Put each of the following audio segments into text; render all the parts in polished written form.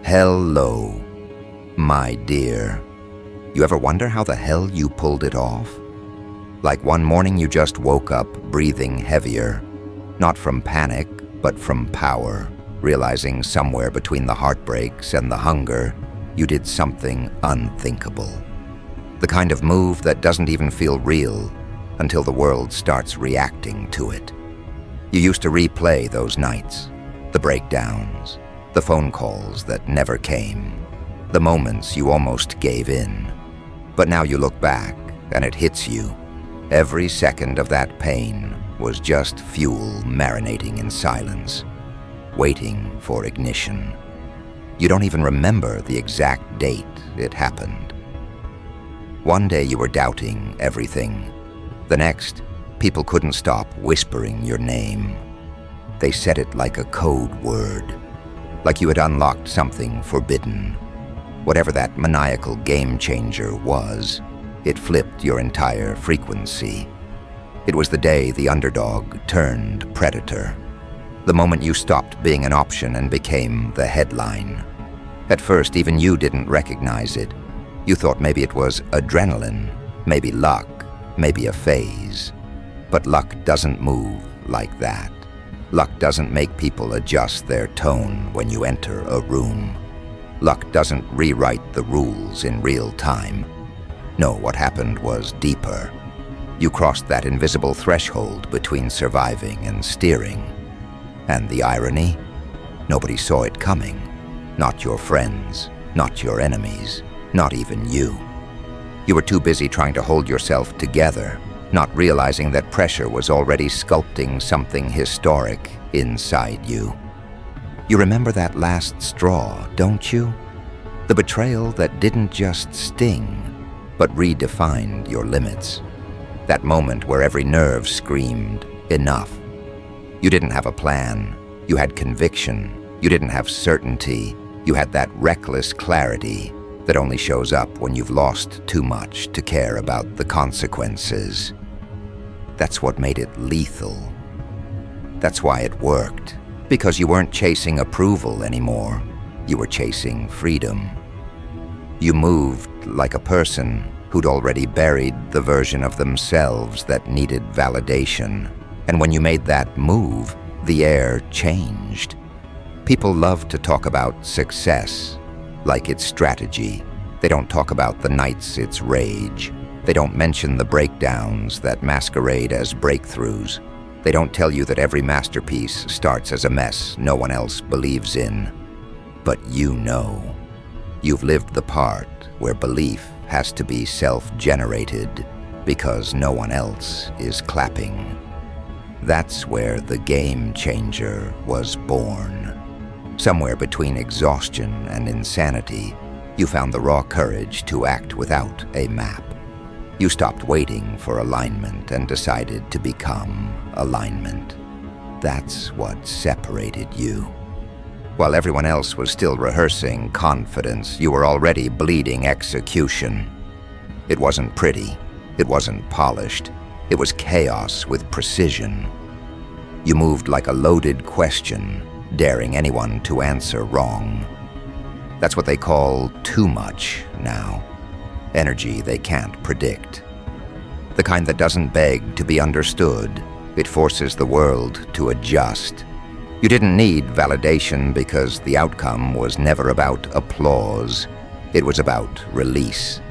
Hello, my dear. You ever wonder how the hell you pulled it off? Like one morning you just woke up breathing heavier, not from panic, but from power, realizing somewhere between the heartbreaks and the hunger, you did something unthinkable. The kind of move that doesn't even feel real until the world starts reacting to it. You used to replay those nights, the breakdowns, the phone calls that never came, the moments you almost gave in. But now you look back and it hits you. Every second of that pain was just fuel marinating in silence, waiting for ignition. You don't even remember the exact date it happened. One day you were doubting everything. The next, people couldn't stop whispering your name. They said it like a code word, like you had unlocked something forbidden. Whatever that maniacal game changer was, it flipped your entire frequency. It was the day the underdog turned predator. The moment you stopped being an option and became the headline. At first, even you didn't recognize it. You thought maybe it was adrenaline, maybe luck, maybe a phase. But luck doesn't move like that. Luck doesn't make people adjust their tone when you enter a room. Luck doesn't rewrite the rules in real time. No, what happened was deeper. You crossed that invisible threshold between surviving and steering. And the irony? Nobody saw it coming. Not your friends, not your enemies, not even you. You were too busy trying to hold yourself together, not realizing that pressure was already sculpting something historic inside you. You remember that last straw, don't you? The betrayal that didn't just sting, but redefined your limits. That moment where every nerve screamed, enough. You didn't have a plan. You had conviction. You didn't have certainty. You had that reckless clarity that only shows up when you've lost too much to care about the consequences. That's what made it lethal. That's why it worked. Because you weren't chasing approval anymore. You were chasing freedom. You moved like a person who'd already buried the version of themselves that needed validation. And when you made that move, the air changed. People love to talk about success, like it's strategy. They don't talk about the nights it's rage. They don't mention the breakdowns that masquerade as breakthroughs. They don't tell you that every masterpiece starts as a mess no one else believes in. But you know. You've lived the part where belief has to be self-generated because no one else is clapping. That's where the game changer was born. Somewhere between exhaustion and insanity, you found the raw courage to act without a map. You stopped waiting for alignment and decided to become alignment. That's what separated you. While everyone else was still rehearsing confidence, you were already bleeding execution. It wasn't pretty. It wasn't polished. It was chaos with precision. You moved like a loaded question, daring anyone to answer wrong. That's what they call too much now. Energy they can't predict. The kind that doesn't beg to be understood. It forces the world to adjust. You didn't need validation because the outcome was never about applause. It was about release.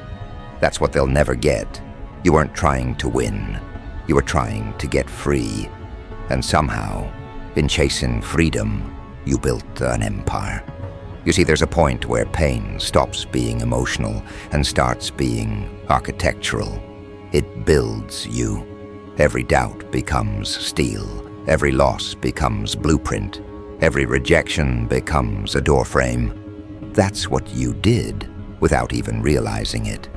That's what they'll never get. You weren't trying to win. You were trying to get free. And somehow, in chasing freedom, you built an empire. You see, there's a point where pain stops being emotional and starts being architectural. It builds you. Every doubt becomes steel. Every loss becomes blueprint. Every rejection becomes a doorframe. That's what you did without even realizing it.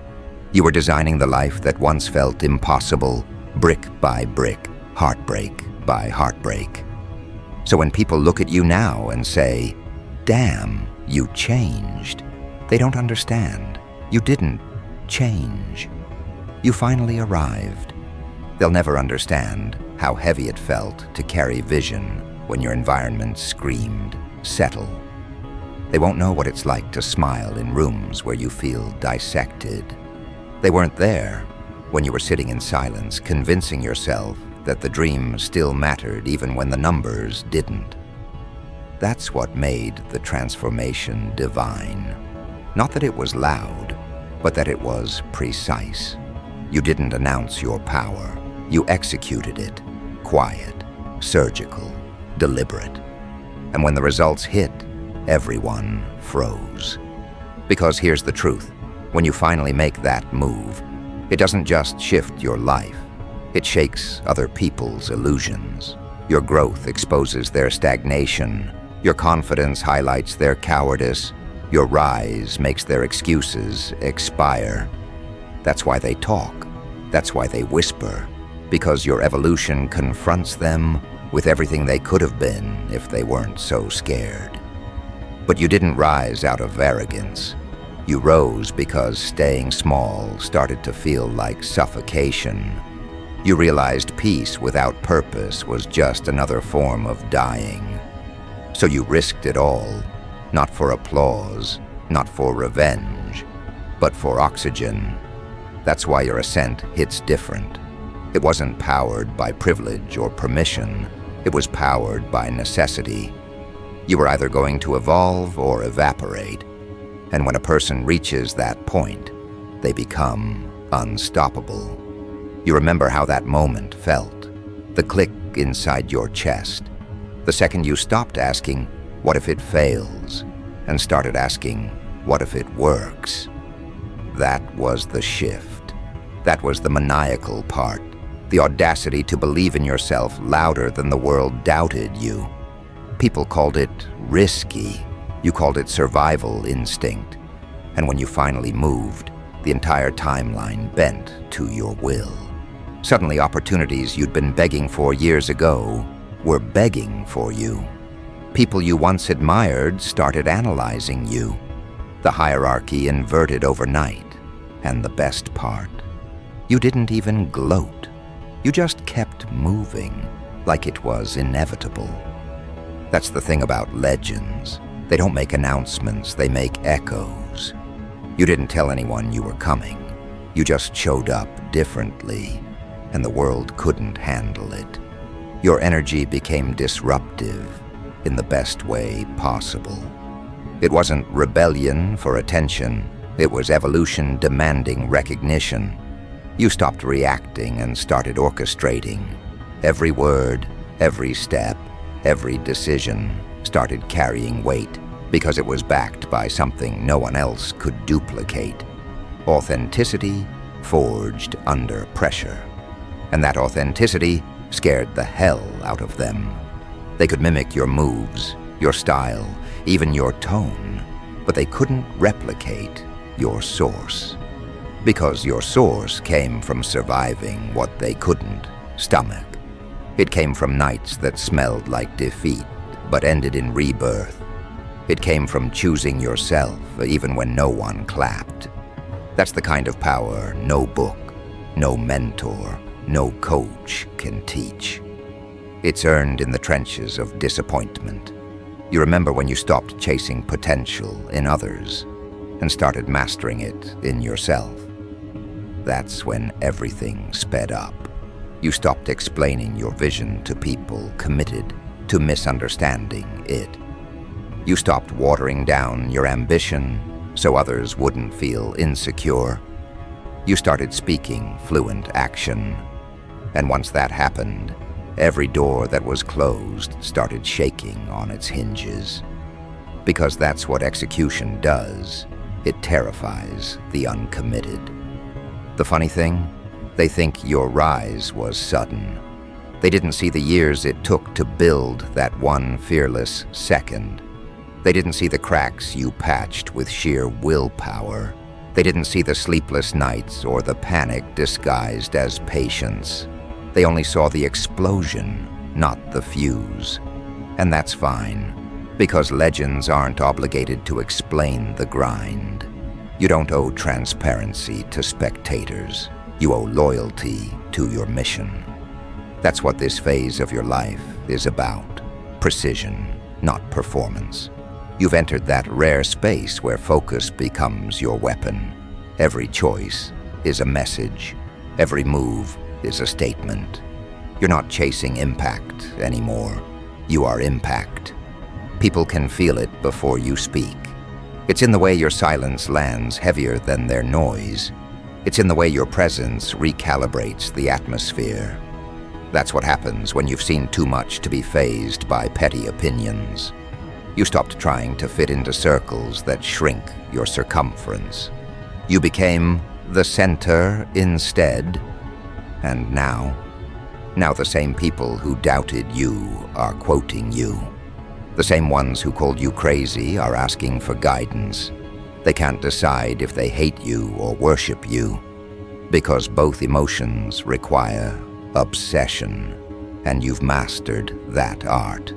You were designing the life that once felt impossible, brick by brick, heartbreak by heartbreak. So when people look at you now and say, "Damn, you changed," they don't understand. You didn't change. You finally arrived. They'll never understand how heavy it felt to carry vision when your environment screamed, "Settle." They won't know what it's like to smile in rooms where you feel dissected. They weren't there when you were sitting in silence, convincing yourself that the dream still mattered even when the numbers didn't. That's what made the transformation divine. Not that it was loud, but that it was precise. You didn't announce your power. You executed it, quiet, surgical, deliberate. And when the results hit, everyone froze. Because here's the truth. When you finally make that move, it doesn't just shift your life. It shakes other people's illusions. Your growth exposes their stagnation. Your confidence highlights their cowardice. Your rise makes their excuses expire. That's why they talk. That's why they whisper. Because your evolution confronts them with everything they could have been if they weren't so scared. But you didn't rise out of arrogance. You rose because staying small started to feel like suffocation. You realized peace without purpose was just another form of dying. So you risked it all, not for applause, not for revenge, but for oxygen. That's why your ascent hits different. It wasn't powered by privilege or permission. It was powered by necessity. You were either going to evolve or evaporate. And when a person reaches that point, they become unstoppable. You remember how that moment felt, the click inside your chest, the second you stopped asking, what if it fails, and started asking, what if it works? That was the shift. That was the maniacal part, the audacity to believe in yourself louder than the world doubted you. People called it risky. You called it survival instinct. And when you finally moved, the entire timeline bent to your will. Suddenly, opportunities you'd been begging for years ago were begging for you. People you once admired started analyzing you. The hierarchy inverted overnight. And the best part, you didn't even gloat. You just kept moving like it was inevitable. That's the thing about legends. They don't make announcements, they make echoes. You didn't tell anyone you were coming. You just showed up differently, and the world couldn't handle it. Your energy became disruptive in the best way possible. It wasn't rebellion for attention, it was evolution demanding recognition. You stopped reacting and started orchestrating. Every word, every step, every decision started carrying weight because it was backed by something no one else could duplicate. Authenticity forged under pressure. And that authenticity scared the hell out of them. They could mimic your moves, your style, even your tone, but they couldn't replicate your source. Because your source came from surviving what they couldn't stomach. It came from nights that smelled like defeat, but ended in rebirth. It came from choosing yourself, even when no one clapped. That's the kind of power no book, no mentor, no coach can teach. It's earned in the trenches of disappointment. You remember when you stopped chasing potential in others and started mastering it in yourself. That's when everything sped up. You stopped explaining your vision to people committed to misunderstanding it. You stopped watering down your ambition so others wouldn't feel insecure. You started speaking fluent action. And once that happened, every door that was closed started shaking on its hinges. Because that's what execution does. It terrifies the uncommitted. The funny thing? They think your rise was sudden. They didn't see the years it took to build that one fearless second. They didn't see the cracks you patched with sheer willpower. They didn't see the sleepless nights or the panic disguised as patience. They only saw the explosion, not the fuse. And that's fine, because legends aren't obligated to explain the grind. You don't owe transparency to spectators. You owe loyalty to your mission. That's what this phase of your life is about. Precision, not performance. You've entered that rare space where focus becomes your weapon. Every choice is a message. Every move is a statement. You're not chasing impact anymore. You are impact. People can feel it before you speak. It's in the way your silence lands heavier than their noise. It's in the way your presence recalibrates the atmosphere. That's what happens when you've seen too much to be fazed by petty opinions. You stopped trying to fit into circles that shrink your circumference. You became the center instead. And now the same people who doubted you are quoting you. The same ones who called you crazy are asking for guidance. They can't decide if they hate you or worship you, because both emotions require obsession, and you've mastered that art.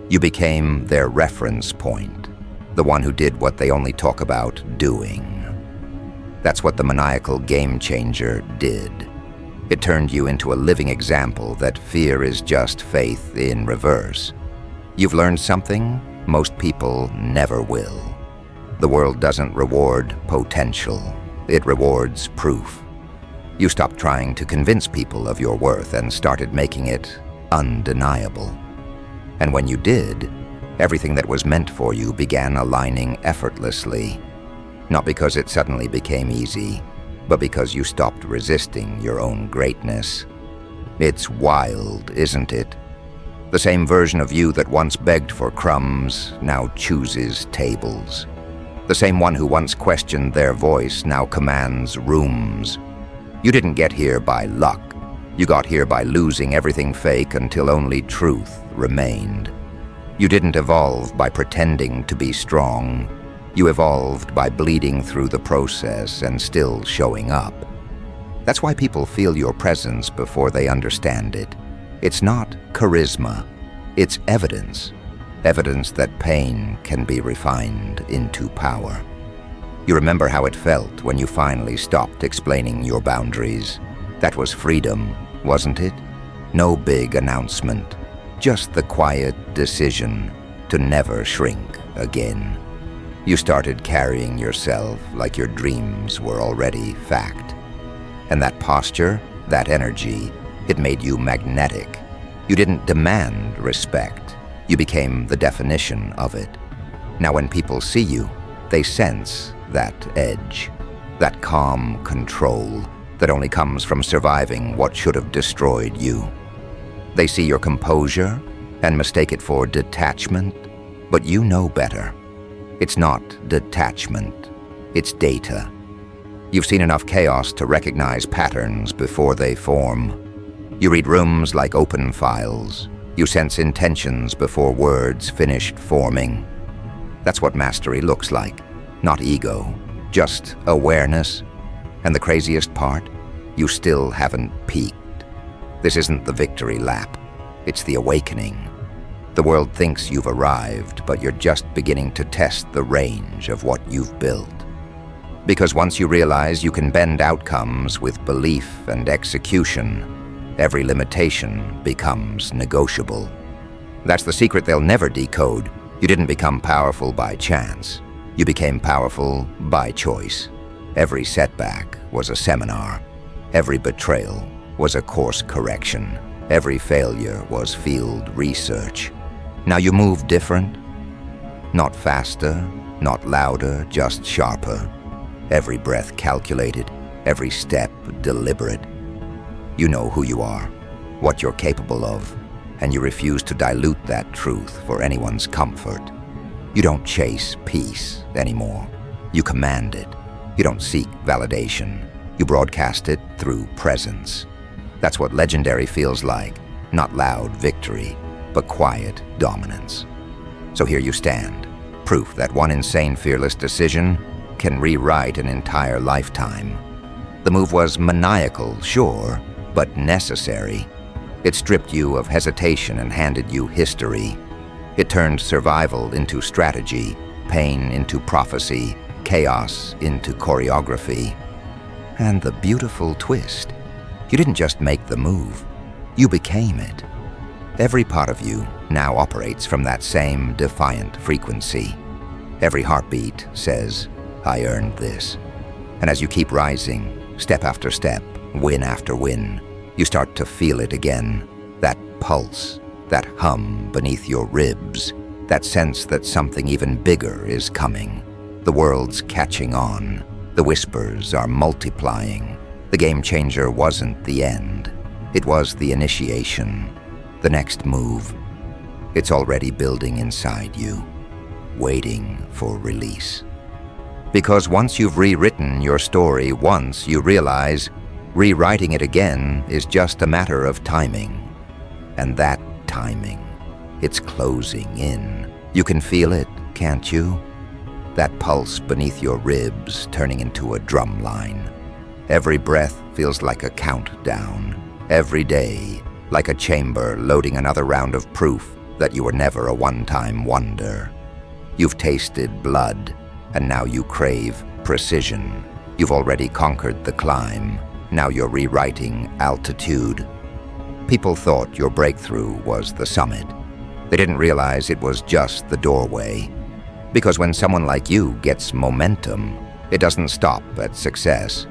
You became their reference point, the one who did what they only talk about doing. That's what the Maniacal game changer did. It turned you into a living example that fear is just faith in reverse. You've learned something most people never will. The world doesn't reward potential, it rewards proof. You stopped trying to convince people of your worth and started making it undeniable. And when you did, everything that was meant for you began aligning effortlessly. Not because it suddenly became easy, but because you stopped resisting your own greatness. It's wild, isn't it? The same version of you that once begged for crumbs now chooses tables. The same one who once questioned their voice now commands rooms. You didn't get here by luck. You got here by losing everything fake until only truth remained. You didn't evolve by pretending to be strong. You evolved by bleeding through the process and still showing up. That's why people feel your presence before they understand it. It's not charisma, it's evidence. Evidence that pain can be refined into power. You remember how it felt when you finally stopped explaining your boundaries. That was freedom, wasn't it? No big announcement, just the quiet decision to never shrink again. You started carrying yourself like your dreams were already fact. And that posture, that energy, it made you magnetic. You didn't demand respect. You became the definition of it. Now when people see you, they sense that edge, that calm control that only comes from surviving what should have destroyed you. They see your composure and mistake it for detachment, but you know better. It's not detachment, it's data. You've seen enough chaos to recognize patterns before they form. You read rooms like open files. You sense intentions before words finished forming. That's what mastery looks like. Not ego, just awareness. And the craziest part, you still haven't peaked. This isn't the victory lap, it's the awakening. The world thinks you've arrived, but you're just beginning to test the range of what you've built. Because once you realize you can bend outcomes with belief and execution, every limitation becomes negotiable. That's the secret they'll never decode. You didn't become powerful by chance. You became powerful by choice. Every setback was a seminar. Every betrayal was a course correction. Every failure was field research. Now you move different. Not faster, not louder, just sharper. Every breath calculated, every step deliberate. You know who you are, what you're capable of, and you refuse to dilute that truth for anyone's comfort. You don't chase peace anymore. You command it. You don't seek validation. You broadcast it through presence. That's what legendary feels like, not loud victory, but quiet dominance. So here you stand, proof that one insane, fearless decision can rewrite an entire lifetime. The move was maniacal, sure, but necessary. It stripped you of hesitation and handed you history. It turned survival into strategy, pain into prophecy, chaos into choreography. And the beautiful twist, you didn't just make the move, you became it. Every part of you now operates from that same defiant frequency. Every heartbeat says, "I earned this." And as you keep rising, step after step, win after win, you start to feel it again. That pulse, that hum beneath your ribs, that sense that something even bigger is coming. The world's catching on. The whispers are multiplying. The game changer wasn't the end. It was the initiation, the next move. It's already building inside you, waiting for release. Because once you've rewritten your story once, you realize rewriting it again is just a matter of timing. And that timing, it's closing in. You can feel it, can't you? That pulse beneath your ribs turning into a drum line. Every breath feels like a countdown. Every day, like a chamber loading another round of proof that you were never a one-time wonder. You've tasted blood, and now you crave precision. You've already conquered the climb. Now you're rewriting altitude. People thought your breakthrough was the summit. They didn't realize it was just the doorway. Because when someone like you gets momentum, it doesn't stop at success.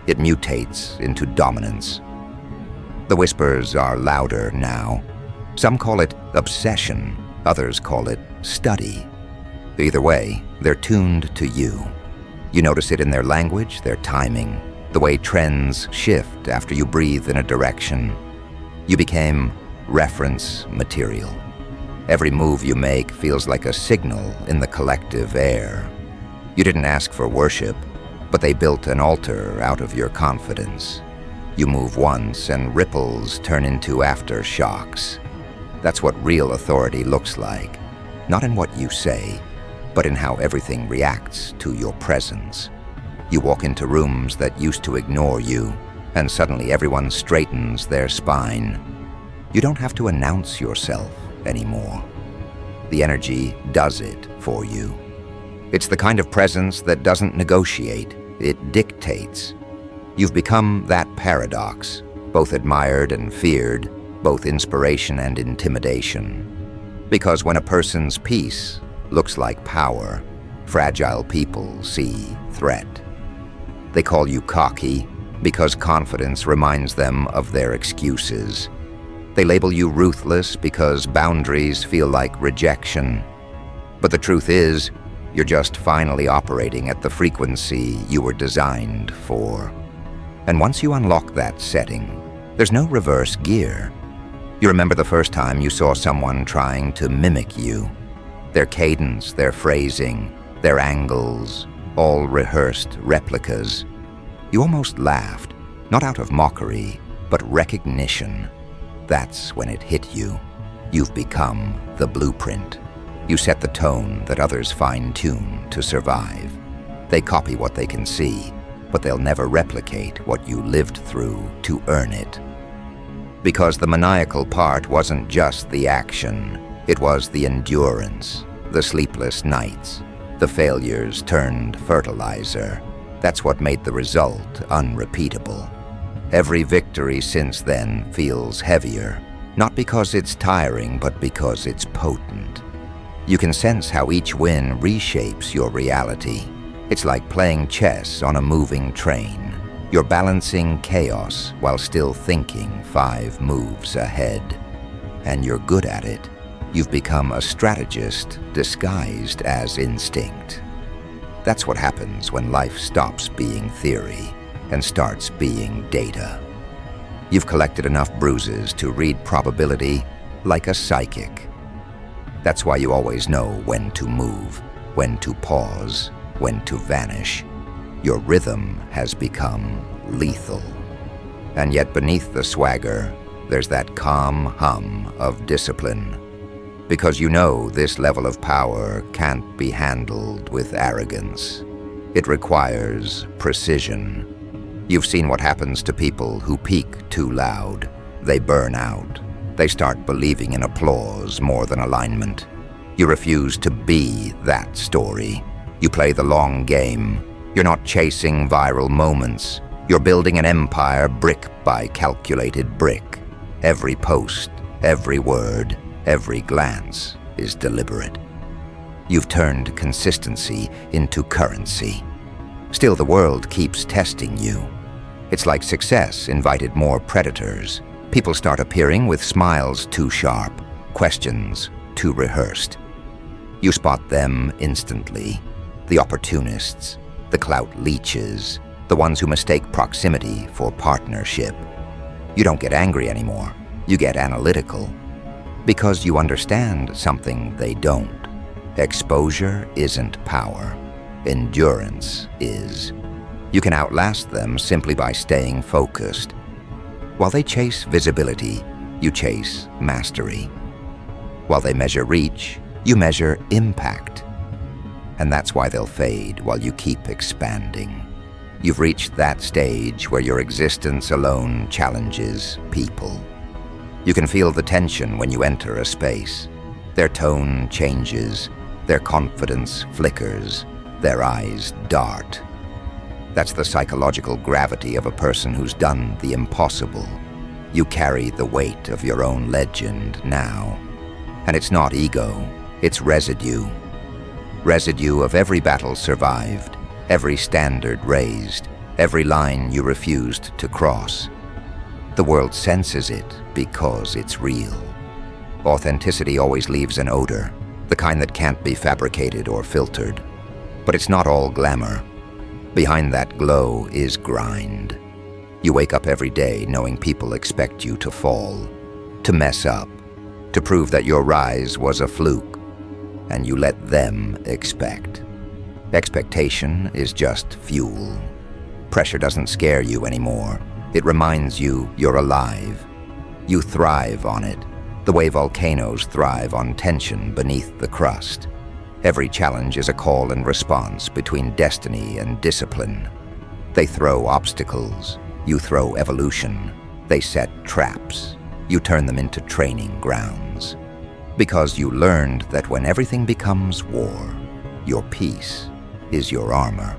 It mutates into dominance. The whispers are louder now. Some call it obsession, others call it study. Either way, they're tuned to you. You notice it in their language, their timing, the way trends shift after you breathe in a direction. You became reference material. Every move you make feels like a signal in the collective air. You didn't ask for worship, but they built an altar out of your confidence. You move once and ripples turn into aftershocks. That's what real authority looks like, not in what you say, but in how everything reacts to your presence. You walk into rooms that used to ignore you, and suddenly everyone straightens their spine. You don't have to announce yourself anymore. The energy does it for you. It's the kind of presence that doesn't negotiate, it dictates. You've become that paradox, both admired and feared, both inspiration and intimidation. Because when a person's peace looks like power, fragile people see threat. They call you cocky because confidence reminds them of their excuses. They label you ruthless because boundaries feel like rejection. But the truth is, you're just finally operating at the frequency you were designed for. And once you unlock that setting, there's no reverse gear. You remember the first time you saw someone trying to mimic you. Their cadence, their phrasing, their angles, all rehearsed replicas. You almost laughed, not out of mockery, but recognition. That's when it hit you. You've become the blueprint. You set the tone that others fine-tune to survive. They copy what they can see, but they'll never replicate what you lived through to earn it. Because the maniacal part wasn't just the action, it was the endurance, the sleepless nights, the failures turned fertilizer. That's what made the result unrepeatable. Every victory since then feels heavier, not because it's tiring, but because it's potent. You can sense how each win reshapes your reality. It's like playing chess on a moving train. You're balancing chaos while still thinking 5 moves ahead. And you're good at it. You've become a strategist disguised as instinct. That's what happens when life stops being theory and starts being data. You've collected enough bruises to read probability like a psychic. That's why you always know when to move, when to pause, when to vanish. Your rhythm has become lethal. And yet beneath the swagger, there's that calm hum of discipline. Because you know this level of power can't be handled with arrogance. It requires precision. You've seen what happens to people who peak too loud. They burn out. They start believing in applause more than alignment. You refuse to be that story. You play the long game. You're not chasing viral moments. You're building an empire brick by calculated brick. Every post, Every word, every glance is deliberate. You've turned consistency into currency. Still, the world keeps testing you. It's like success invited more predators. People start appearing with smiles too sharp, questions too rehearsed. You spot them instantly. The opportunists, the clout leeches, the ones who mistake proximity for partnership. You don't get angry anymore. You get analytical. Because you understand something they don't. Exposure isn't power. Endurance is. You can outlast them simply by staying focused. While they chase visibility, you chase mastery. While they measure reach, you measure impact. And that's why they'll fade while you keep expanding. You've reached that stage where your existence alone challenges people. You can feel the tension when you enter a space. Their tone changes, their confidence flickers, their eyes dart. That's the psychological gravity of a person who's done the impossible. You carry the weight of your own legend now. And it's not ego, it's residue. Residue of every battle survived, every standard raised, every line you refused to cross. The world senses it because it's real. Authenticity always leaves an odor, the kind that can't be fabricated or filtered. But it's not all glamour. Behind that glow is grind. You wake up every day knowing people expect you to fall, to mess up, to prove that your rise was a fluke, and you let them expect. Expectation is just fuel. Pressure doesn't scare you anymore. It reminds you you're alive. You thrive on it, the way volcanoes thrive on tension beneath the crust. Every challenge is a call and response between destiny and discipline. They throw obstacles, you throw evolution. They set traps, you turn them into training grounds. Because you learned that when everything becomes war, your peace is your armor.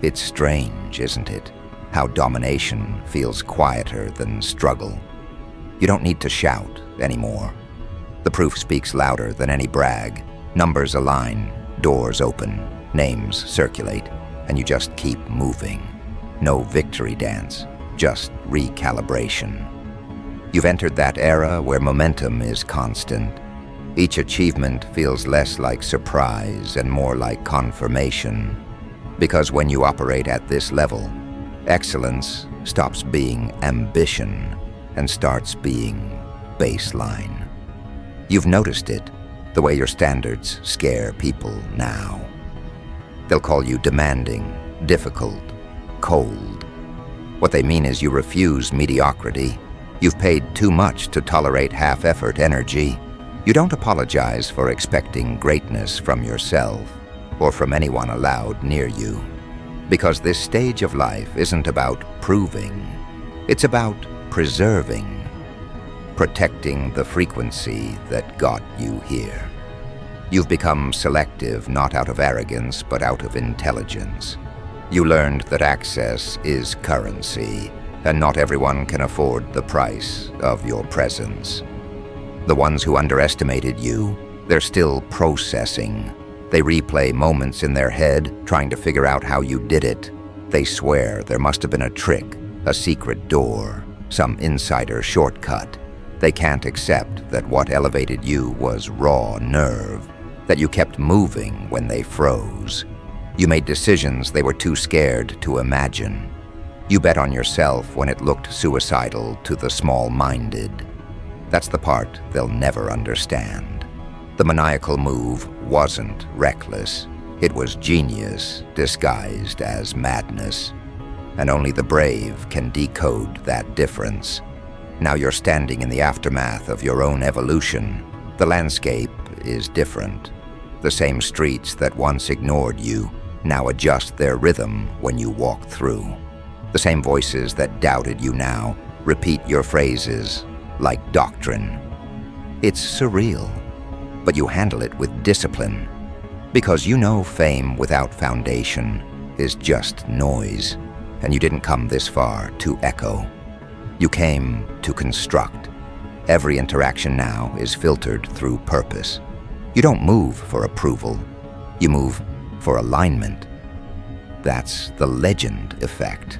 It's strange, isn't it? How domination feels quieter than struggle. You don't need to shout anymore. The proof speaks louder than any brag. Numbers align, doors open, names circulate, and you just keep moving. No victory dance, just recalibration. You've entered that era where momentum is constant. Each achievement feels less like surprise and more like confirmation. Because when you operate at this level, excellence stops being ambition and starts being baseline. You've noticed it, the way your standards scare people now. They'll call you demanding, difficult, cold. What they mean is you refuse mediocrity. You've paid too much to tolerate half-effort energy. You don't apologize for expecting greatness from yourself or from anyone allowed near you. Because this stage of life isn't about proving, it's about preserving, protecting the frequency that got you here. You've become selective not out of arrogance but out of intelligence. You learned that access is currency, and not everyone can afford the price of your presence. The ones who underestimated you, they're still processing. They replay moments in their head, trying to figure out how you did it. They swear there must have been a trick, a secret door, some insider shortcut. They can't accept that what elevated you was raw nerve, that you kept moving when they froze. You made decisions they were too scared to imagine. You bet on yourself when it looked suicidal to the small-minded. That's the part they'll never understand. The maniacal move wasn't reckless. It was genius disguised as madness. And only the brave can decode that difference. Now you're standing in the aftermath of your own evolution. The landscape is different. The same streets that once ignored you now adjust their rhythm when you walk through. The same voices that doubted you now repeat your phrases like doctrine. It's surreal, but you handle it with discipline, because you know fame without foundation is just noise, and you didn't come this far to echo. You came to construct, Every interaction now is filtered through purpose. You don't move for approval. You move for alignment. That's the legend effect,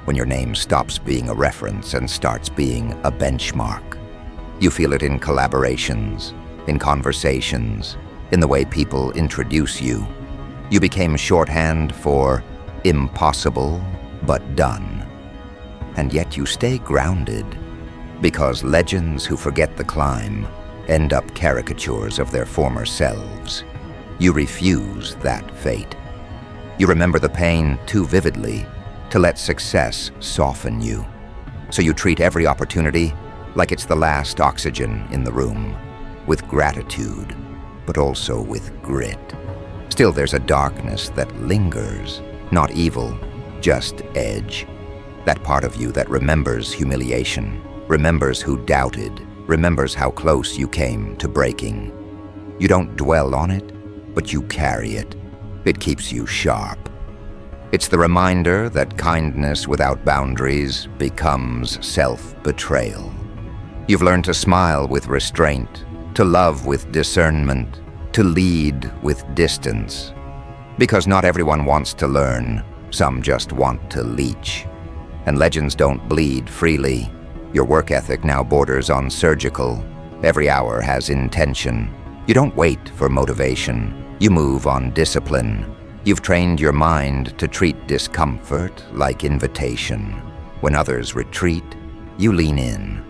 when your name stops being a reference and starts being a benchmark. You feel it in collaborations, in conversations, in the way people introduce you. You became shorthand for impossible but done. And yet you stay grounded, because legends who forget the climb end up caricatures of their former selves. You refuse that fate. You remember the pain too vividly to let success soften you. So you treat every opportunity like it's the last oxygen in the room, with gratitude, but also with grit. Still, there's a darkness that lingers, not evil, just edge. That part of you that remembers humiliation, remembers who doubted, remembers how close you came to breaking. You don't dwell on it, but you carry it. It keeps you sharp. It's the reminder that kindness without boundaries becomes self-betrayal. You've learned to smile with restraint, to love with discernment, to lead with distance. Because not everyone wants to learn, some just want to leech. And legends don't bleed freely. Your work ethic now borders on surgical. Every hour has intention. You don't wait for motivation. You move on discipline. You've trained your mind to treat discomfort like invitation. When others retreat, you lean in.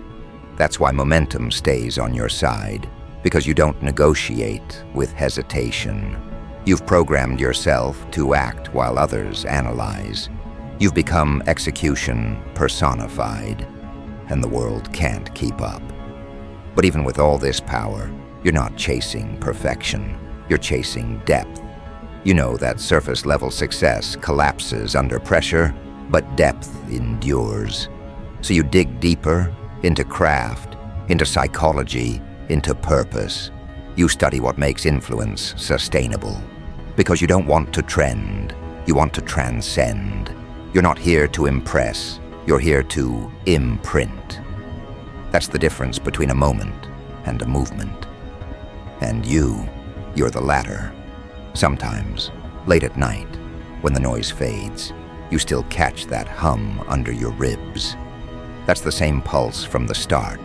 That's why momentum stays on your side, because you don't negotiate with hesitation. You've programmed yourself to act while others analyze. You've become execution personified, and the world can't keep up. But even with all this power, you're not chasing perfection. You're chasing depth. You know that surface-level success collapses under pressure, but depth endures. So you dig deeper into craft, into psychology, into purpose. You study what makes influence sustainable. Because you don't want to trend, you want to transcend. You're not here to impress, you're here to imprint. That's the difference between a moment and a movement. And you're the latter. Sometimes, late at night, when the noise fades, you still catch that hum under your ribs. That's the same pulse from the start,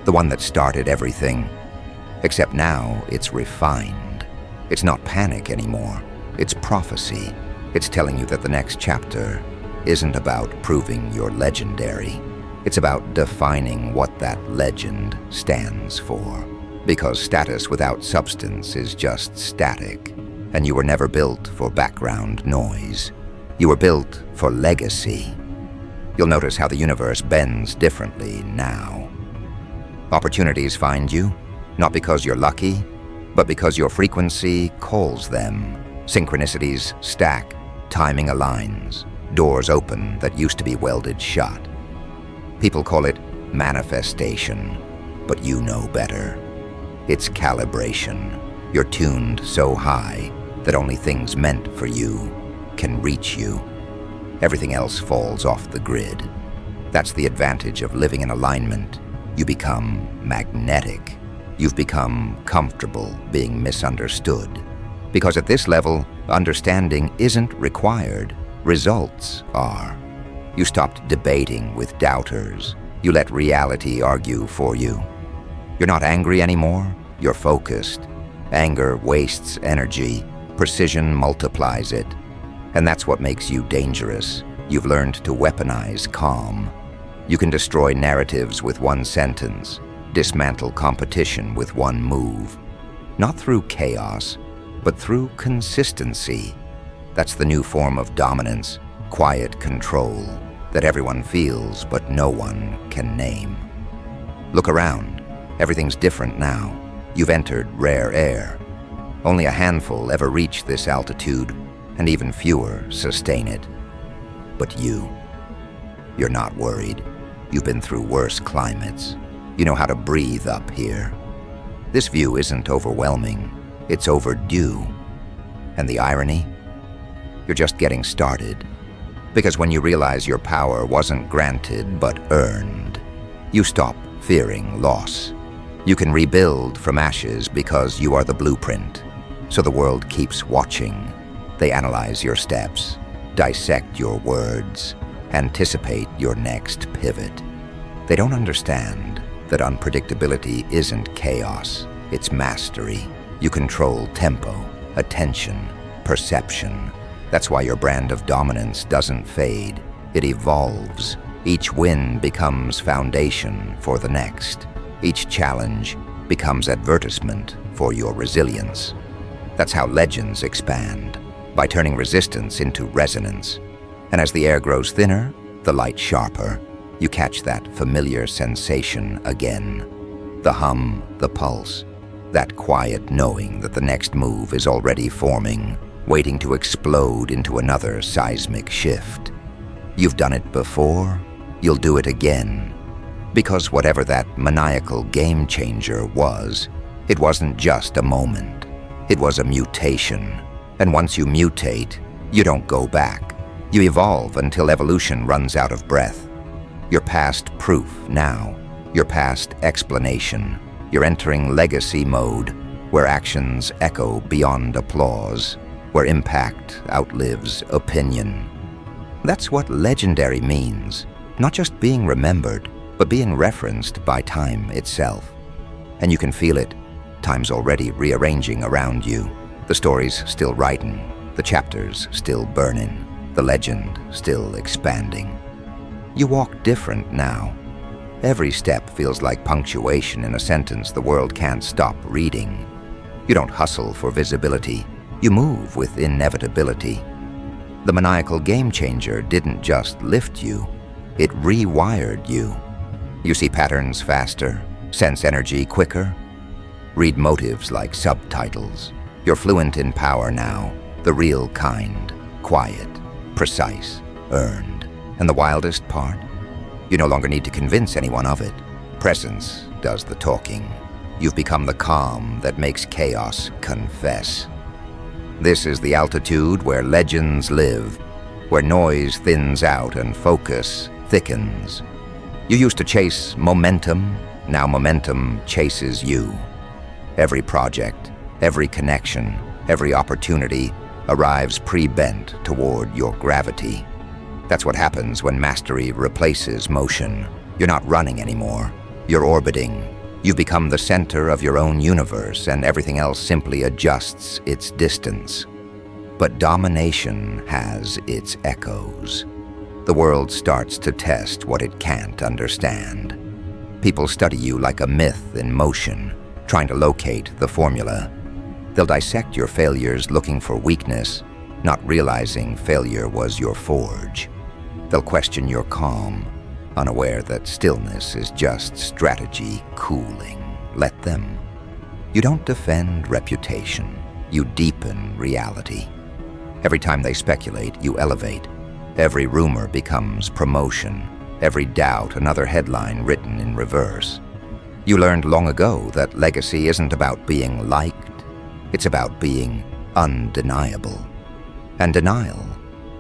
the one that started everything. Except now, it's refined. It's not panic anymore. It's prophecy. It's telling you that the next chapter isn't about proving you're legendary. It's about defining what that legend stands for. Because status without substance is just static, and you were never built for background noise. You were built for legacy. You'll notice how the universe bends differently now. Opportunities find you, not because you're lucky, but because your frequency calls them. Synchronicities stack, timing aligns, doors open that used to be welded shut. People call it manifestation, but you know better. It's calibration. You're tuned so high that only things meant for you can reach you. Everything else falls off the grid. That's the advantage of living in alignment. You become magnetic. You've become comfortable being misunderstood. Because at this level, understanding isn't required. Results are. You stopped debating with doubters. You let reality argue for you. You're not angry anymore. You're focused. Anger wastes energy. Precision multiplies it. And that's what makes you dangerous. You've learned to weaponize calm. You can destroy narratives with one sentence, dismantle competition with one move. Not through chaos, but through consistency. That's the new form of dominance, quiet control, that everyone feels but no one can name. Look around. Everything's different now. You've entered rare air. Only a handful ever reach this altitude, and even fewer sustain it. But you're not worried. You've been through worse climates. You know how to breathe up here. This view isn't overwhelming. It's overdue. And the irony? You're just getting started. Because when you realize your power wasn't granted but earned, you stop fearing loss. You can rebuild from ashes because you are the blueprint. So the world keeps watching. They analyze your steps, dissect your words, anticipate your next pivot. They don't understand that unpredictability isn't chaos, it's mastery. You control tempo, attention, perception. That's why your brand of dominance doesn't fade. It evolves. Each win becomes foundation for the next. Each challenge becomes advertisement for your resilience. That's how legends expand, by turning resistance into resonance. And as the air grows thinner, the light sharper, you catch that familiar sensation again. The hum, the pulse, that quiet knowing that the next move is already forming, waiting to explode into another seismic shift. You've done it before, you'll do it again. Because whatever that maniacal game changer was, it wasn't just a moment. It was a mutation. And once you mutate, you don't go back. You evolve until evolution runs out of breath. You're past proof now. You're past explanation. You're entering legacy mode, where actions echo beyond applause, where impact outlives opinion. That's what legendary means. Not just being remembered, but being referenced by time itself. And you can feel it. Time's already rearranging around you. The story's still writing, the chapters still burning, the legend still expanding. You walk different now. Every step feels like punctuation in a sentence the world can't stop reading. You don't hustle for visibility. You move with inevitability. The maniacal game changer didn't just lift you, it rewired you. You see patterns faster, sense energy quicker, read motives like subtitles. You're fluent in power now, the real kind, quiet, precise, earned. And the wildest part? You no longer need to convince anyone of it. Presence does the talking. You've become the calm that makes chaos confess. This is the altitude where legends live, where noise thins out and focus thickens. You used to chase momentum, now momentum chases you. Every project, every connection, every opportunity arrives pre-bent toward your gravity. That's what happens when mastery replaces motion. You're not running anymore. You're orbiting. You've become the center of your own universe, and everything else simply adjusts its distance. But domination has its echoes. The world starts to test what it can't understand. People study you like a myth in motion, trying to locate the formula. They'll dissect your failures looking for weakness, not realizing failure was your forge. They'll question your calm, unaware that stillness is just strategy cooling. Let them. You don't defend reputation, you deepen reality. Every time they speculate, you elevate. Every rumor becomes promotion. Every doubt, another headline written in reverse. You learned long ago that legacy isn't about being liked, it's about being undeniable. And denial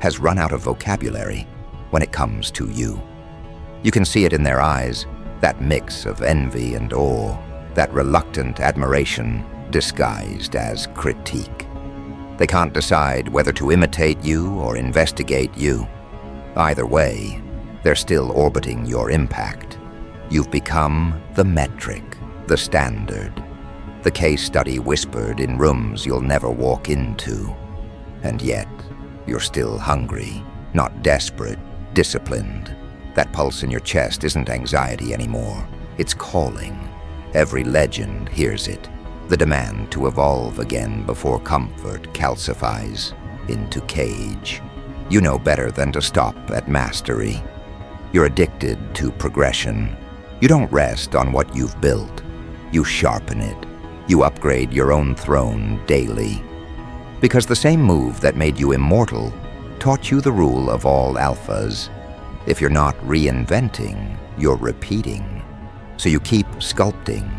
has run out of vocabulary when it comes to you. You can see it in their eyes, that mix of envy and awe, that reluctant admiration disguised as critique. They can't decide whether to imitate you or investigate you. Either way, they're still orbiting your impact. You've become the metric, the standard, the case study whispered in rooms you'll never walk into. And yet, you're still hungry, not desperate, disciplined. That pulse in your chest isn't anxiety anymore. It's calling. Every legend hears it. The demand to evolve again before comfort calcifies into cage. You know better than to stop at mastery. You're addicted to progression. You don't rest on what you've built. You sharpen it. You upgrade your own throne daily. Because the same move that made you immortal taught you the rule of all alphas. If you're not reinventing, you're repeating. So you keep sculpting.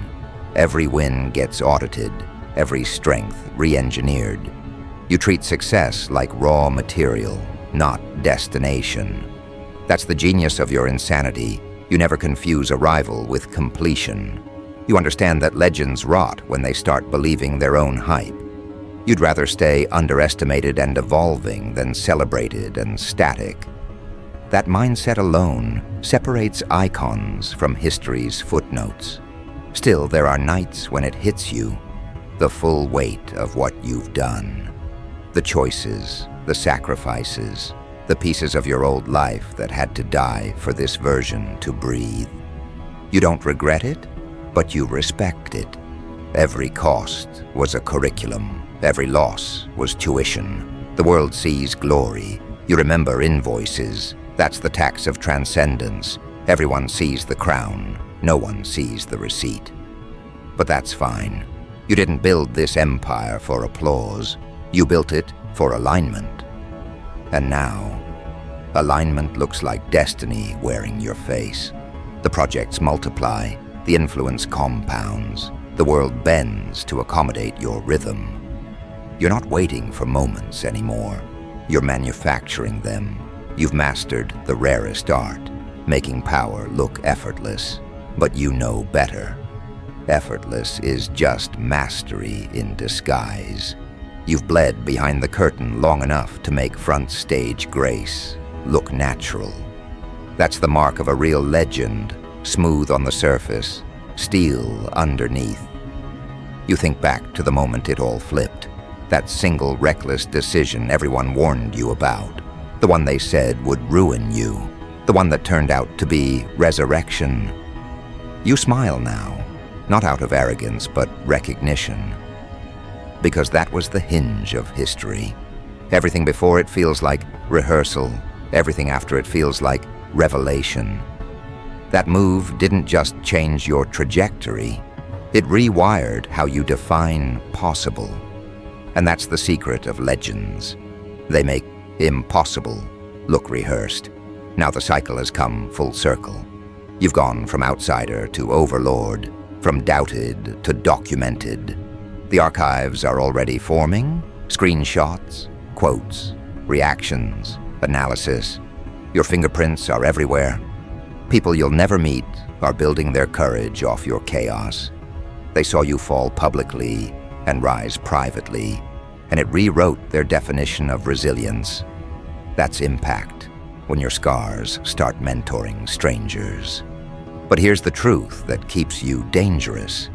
Every win gets audited, every strength re-engineered. You treat success like raw material, not destination. That's the genius of your insanity. You You never confuse arrival with completion. You understand that legends rot when they start believing their own hype. You'd rather stay underestimated and evolving than celebrated and static. That mindset alone separates icons from history's footnotes. Still, there are nights when it hits you, the full weight of what you've done. The choices, the sacrifices, the pieces of your old life that had to die for this version to breathe. You don't regret it, but you respect it. Every cost was a curriculum. Every loss was tuition. The world sees glory. You remember invoices. That's the tax of transcendence. Everyone sees the crown. No one sees the receipt. But that's fine. You didn't build this empire for applause. You built it for alignment. And now, alignment looks like destiny wearing your face. The projects multiply. The influence compounds. The world bends to accommodate your rhythm. You're not waiting for moments anymore. You're manufacturing them. You've mastered the rarest art, making power look effortless. But you know better. Effortless is just mastery in disguise. You've bled behind the curtain long enough to make front stage grace look natural. That's the mark of a real legend, smooth on the surface, steel underneath. You think back to the moment it all flipped. That single reckless decision everyone warned you about. The one they said would ruin you. The one that turned out to be resurrection. You smile now, not out of arrogance, but recognition. Because that was the hinge of history. Everything before it feels like rehearsal. Everything after it feels like revelation. That move didn't just change your trajectory. It rewired how you define possible. And that's the secret of legends. They make impossible look rehearsed. Now the cycle has come full circle. You've gone from outsider to overlord, from doubted to documented. The archives are already forming. Screenshots, quotes, reactions, analysis. Your fingerprints are everywhere. People you'll never meet are building their courage off your chaos. They saw you fall publicly and rise privately, and it rewrote their definition of resilience. That's impact, when your scars start mentoring strangers. But here's the truth that keeps you dangerous.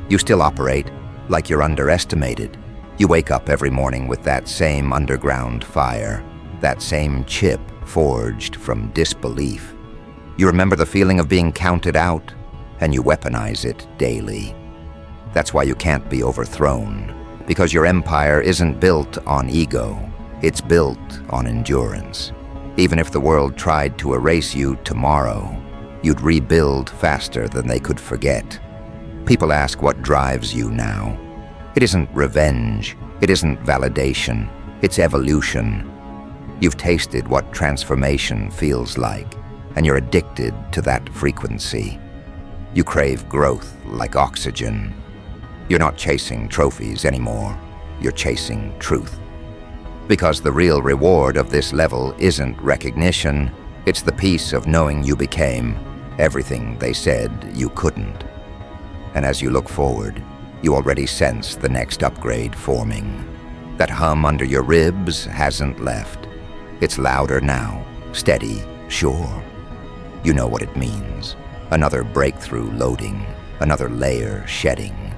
You still operate like you're underestimated. You wake up every morning with that same underground fire, that same chip forged from disbelief. You remember the feeling of being counted out, and you weaponize it daily. That's why you can't be overthrown, because your empire isn't built on ego, it's built on endurance. Even if the world tried to erase you tomorrow, you'd rebuild faster than they could forget. People ask what drives you now. It isn't revenge, it isn't validation, it's evolution. You've tasted what transformation feels like, and you're addicted to that frequency. You crave growth like oxygen. You're not chasing trophies anymore. You're chasing truth. Because the real reward of this level isn't recognition, it's the peace of knowing you became everything they said you couldn't. And as you look forward, you already sense the next upgrade forming. That hum under your ribs hasn't left. It's louder now, steady, sure. You know what it means. Another breakthrough loading, another layer shedding.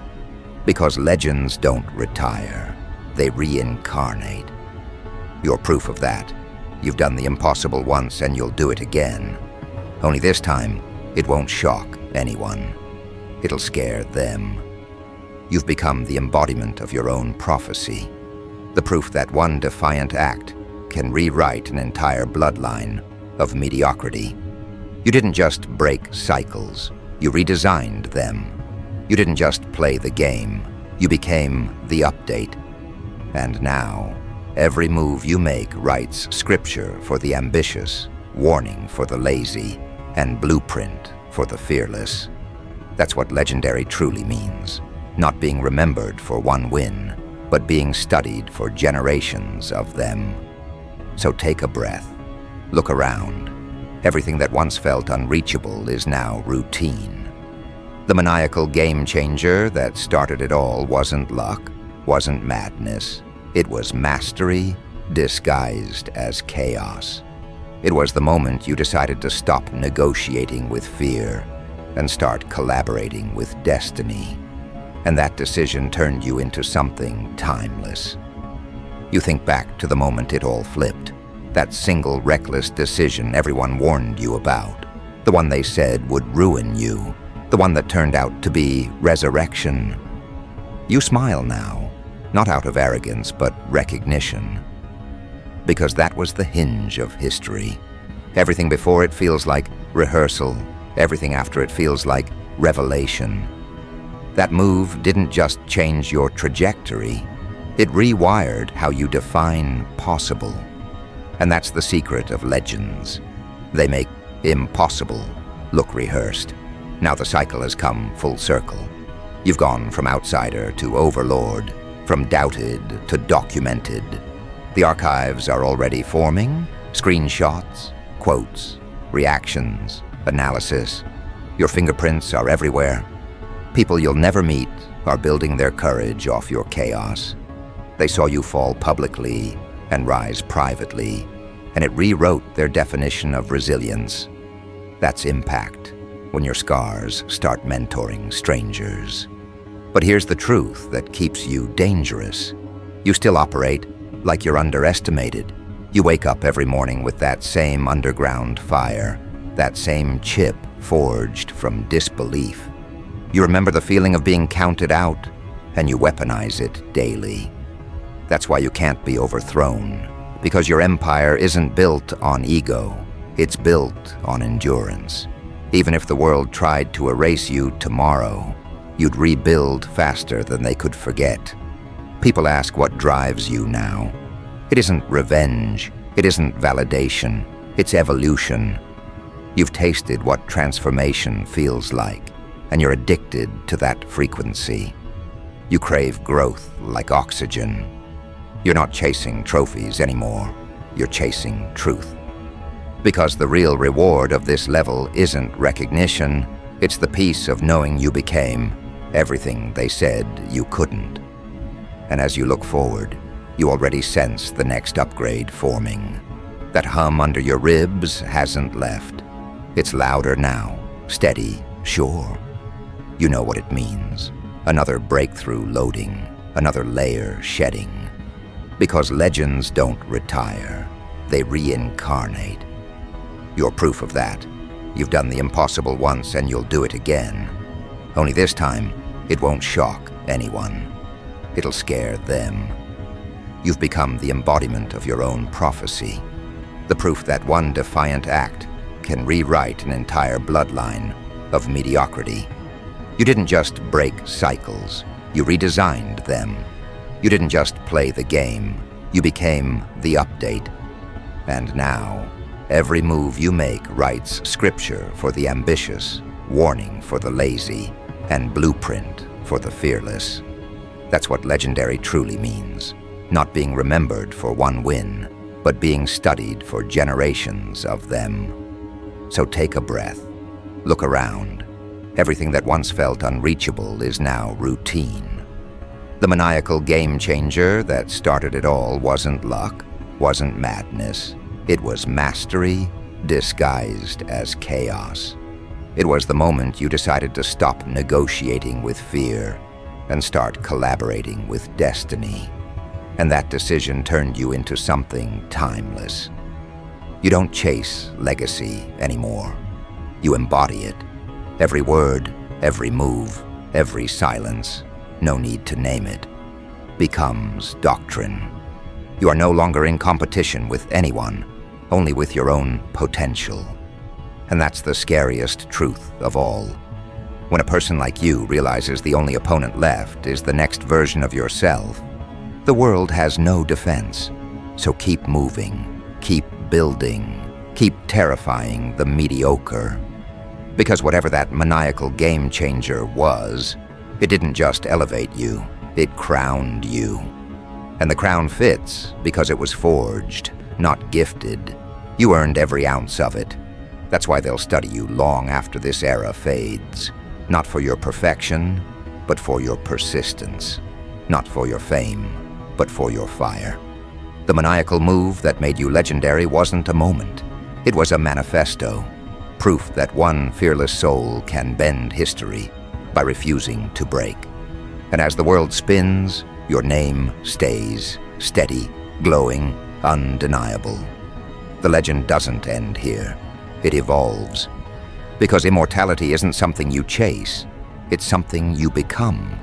Because legends don't retire, they reincarnate. You're proof of that. You've done the impossible once and you'll do it again. Only this time, it won't shock anyone. It'll scare them. You've become the embodiment of your own prophecy. The proof that one defiant act can rewrite an entire bloodline of mediocrity. You didn't just break cycles, you redesigned them. You didn't just play the game, you became the update. And now, every move you make writes scripture for the ambitious, warning for the lazy, and blueprint for the fearless. That's what legendary truly means. Not being remembered for one win, but being studied for generations of them. So take a breath, look around, Everything that once felt unreachable is now routine. The maniacal game changer that started it all wasn't luck, wasn't madness. It was mastery disguised as chaos. It was the moment you decided to stop negotiating with fear and start collaborating with destiny. And that decision turned you into something timeless. You think back to the moment it all flipped, that single reckless decision everyone warned you about, the one they said would ruin you, the one that turned out to be resurrection. You smile now, not out of arrogance, but recognition. Because that was the hinge of history. Everything before it feels like rehearsal. Everything after it feels like revelation. That move didn't just change your trajectory. It rewired how you define possible. And that's the secret of legends. They make impossible look rehearsed. Now the cycle has come full circle. You've gone from outsider to overlord, from doubted to documented. The archives are already forming, screenshots, quotes, reactions, analysis. Your fingerprints are everywhere. People you'll never meet are building their courage off your chaos. They saw you fall publicly and rise privately, and it rewrote their definition of resilience. That's impact, when your scars start mentoring strangers. But here's the truth that keeps you dangerous. You still operate like you're underestimated. You wake up every morning with that same underground fire, that same chip forged from disbelief. You remember the feeling of being counted out, and you weaponize it daily. That's why you can't be overthrown, because your empire isn't built on ego, it's built on endurance. Even if the world tried to erase you tomorrow, you'd rebuild faster than they could forget. People ask what drives you now. It isn't revenge, it isn't validation, it's evolution. You've tasted what transformation feels like, and you're addicted to that frequency. You crave growth like oxygen. You're not chasing trophies anymore, you're chasing truth. Because the real reward of this level isn't recognition, it's the peace of knowing you became everything they said you couldn't. And as you look forward, you already sense the next upgrade forming. That hum under your ribs hasn't left. It's louder now, steady, sure. You know what it means. Another breakthrough loading, another layer shedding. Because legends don't retire, they reincarnate. You're proof of that. You've done the impossible once and you'll do it again. Only this time, it won't shock anyone. It'll scare them. You've become the embodiment of your own prophecy. The proof that one defiant act can rewrite an entire bloodline of mediocrity. You didn't just break cycles, you redesigned them. You didn't just play the game, you became the update. And now, every move you make writes scripture for the ambitious, warning for the lazy, and blueprint for the fearless. That's what legendary truly means. Not being remembered for one win, but being studied for generations of them. So take a breath. Look around. Everything that once felt unreachable is now routine. The maniacal game changer that started it all wasn't luck, wasn't madness. It was mastery disguised as chaos. It was the moment you decided to stop negotiating with fear and start collaborating with destiny. And that decision turned you into something timeless. You don't chase legacy anymore. You embody it. Every word, every move, every silence, no need to name it, becomes doctrine. You are no longer in competition with anyone, only with your own potential. And that's the scariest truth of all. When a person like you realizes the only opponent left is the next version of yourself, the world has no defense. So keep moving, keep building, keep terrifying the mediocre. Because whatever that maniacal game changer was, it didn't just elevate you, it crowned you. And the crown fits because it was forged, not gifted. You earned every ounce of it. That's why they'll study you long after this era fades. Not for your perfection, but for your persistence. Not for your fame, but for your fire. The maniacal move that made you legendary wasn't a moment. It was a manifesto. Proof that one fearless soul can bend history by refusing to break. And as the world spins, your name stays steady, glowing, undeniable. The legend doesn't end here. It evolves. Because immortality isn't something you chase, it's something you become.